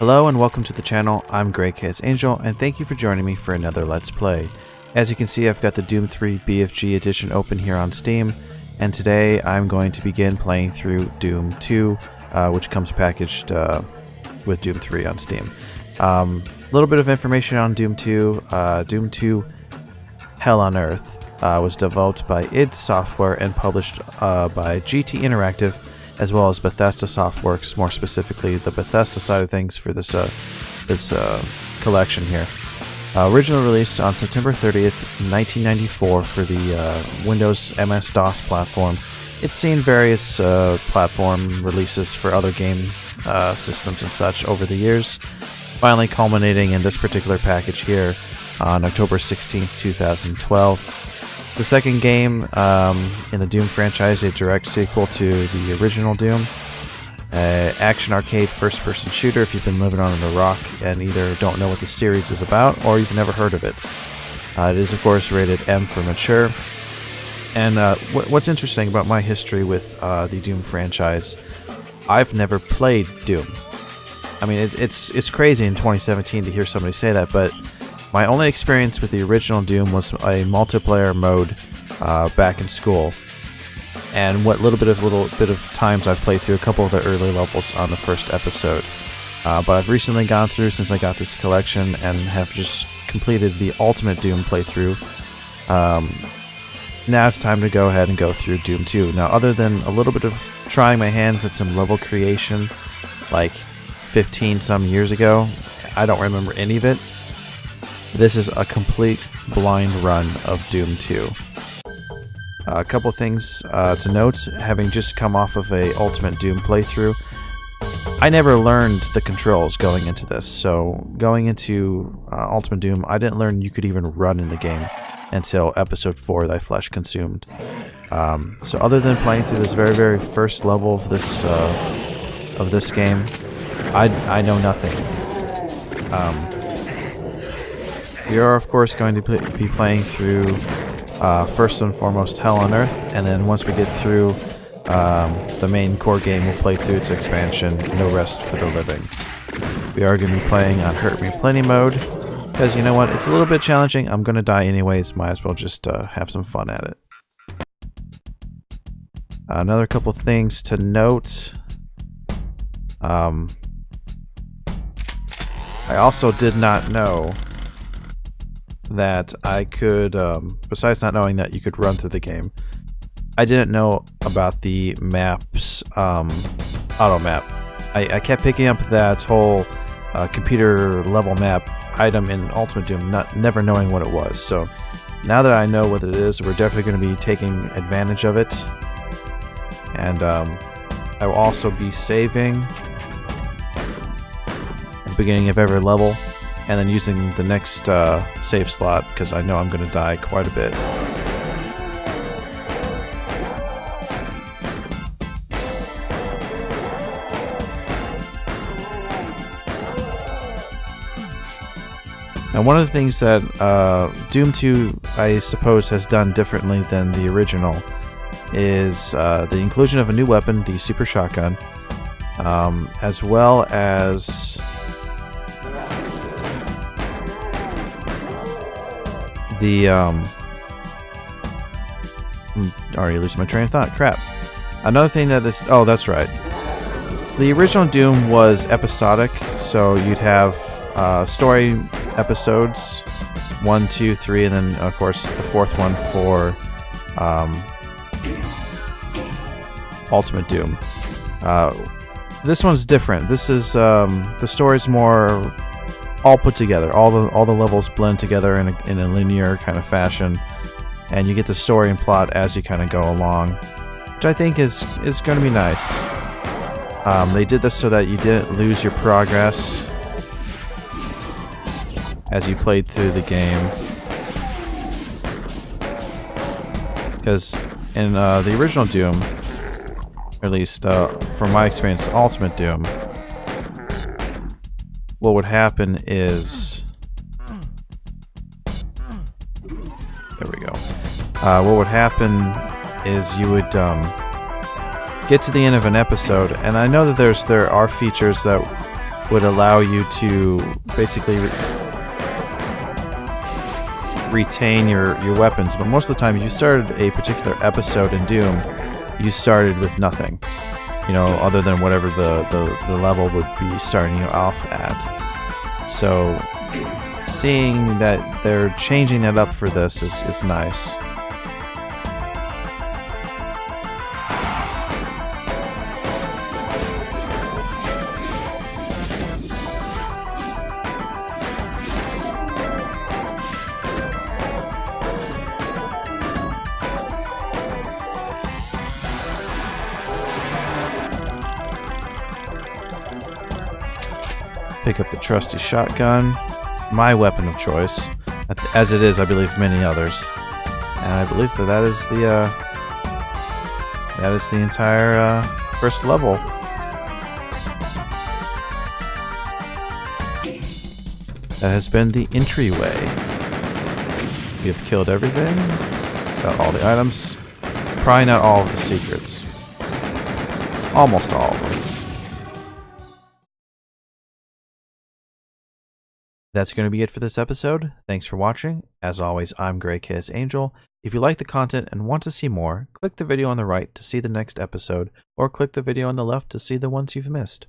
Hello and welcome to the channel. I'm GreKaosAngel and thank you for joining me for another Let's Play. As you can see, I've got the Doom 3 BFG edition open here on Steam, and today I'm going to begin playing through Doom 2, which comes packaged with Doom 3 on Steam. A little bit of information on Doom 2. Doom 2 Hell on Earth was developed by id Software and published by GT Interactive, as well as Bethesda Softworks, more specifically the Bethesda side of things for this collection here. Originally released on September 30th, 1994 for the Windows MS-DOS platform. It's seen various platform releases for other game systems and such over the years, finally culminating in this particular package here on October 16th, 2012. It's the second game in the Doom franchise, a direct sequel to the original Doom. Action arcade first-person shooter if you've been living under a rock and either don't know what the series is about or you've never heard of it. It is, of course, rated M for mature. And what's interesting about my history with the Doom franchise, I've never played Doom. I mean, it's crazy in 2017 to hear somebody say that, but my only experience with the original Doom was a multiplayer mode back in school, and what little bit of times I've played through a couple of the early levels on the first episode. But I've recently gone through, since I got this collection, and have just completed the Ultimate Doom playthrough. Now it's time to go ahead and go through Doom 2. Now, other than a little bit of trying my hands at some level creation, like 15 some years ago, I don't remember any of it. This is a complete blind run of Doom 2. A couple things to note, having just come off of a Ultimate Doom playthrough, I never learned the controls going into this. So going into Ultimate Doom, I didn't learn you could even run in the game until episode 4, Thy Flesh Consumed. So other than playing through this very first level of this game, I know nothing. We are, of course, going to be playing through, first and foremost, Hell on Earth, and then once we get through the main core game, we'll play through its expansion, No Rest for the Living. We are going to be playing on Hurt Me Plenty mode, because you know what, it's a little bit challenging. I'm going to die anyways, might as well just have some fun at it. Another couple things to note. I also did not know that I could, besides not knowing that you could run through the game, I didn't know about the maps, auto map. I kept picking up that whole computer level map item in Ultimate Doom, never knowing what it was. So now that I know what it is, we're definitely going to be taking advantage of it. And I will also be saving at the beginning of every level, and then using the next save slot, because I know I'm going to die quite a bit. Now, one of the things that Doom 2, I suppose, has done differently than the original is the inclusion of a new weapon, the Super Shotgun, as well as the already losing my train of thought. Crap. Another thing that is, oh, that's right. The original Doom was episodic, so you'd have story episodes 1, 2, 3, and then of course the fourth one for Ultimate Doom. This one's different. This is the story's more all put together. All the levels blend together in a linear kind of fashion, and you get the story and plot as you kind of go along, which I think is going to be nice. They did this so that you didn't lose your progress as you played through the game, because in the original Doom, or at least from my experience, Ultimate Doom, what would happen is, there we go. What would happen is you would get to the end of an episode, and I know that there are features that would allow you to basically retain your weapons. But most of the time, if you started a particular episode in Doom, you started with nothing, you know, other than whatever the level would be starting you off at. So seeing that they're changing that up for this is nice. Pick up the trusty shotgun, my weapon of choice, as it is, I believe, many others, and I believe that is the entire first level. That has been the entryway. We have killed everything, got all the items, probably not all of the secrets, almost all of them. That's going to be it for this episode. Thanks for watching. As always, I'm GreKaosAngel. If you like the content and want to see more, click the video on the right to see the next episode, or click the video on the left to see the ones you've missed.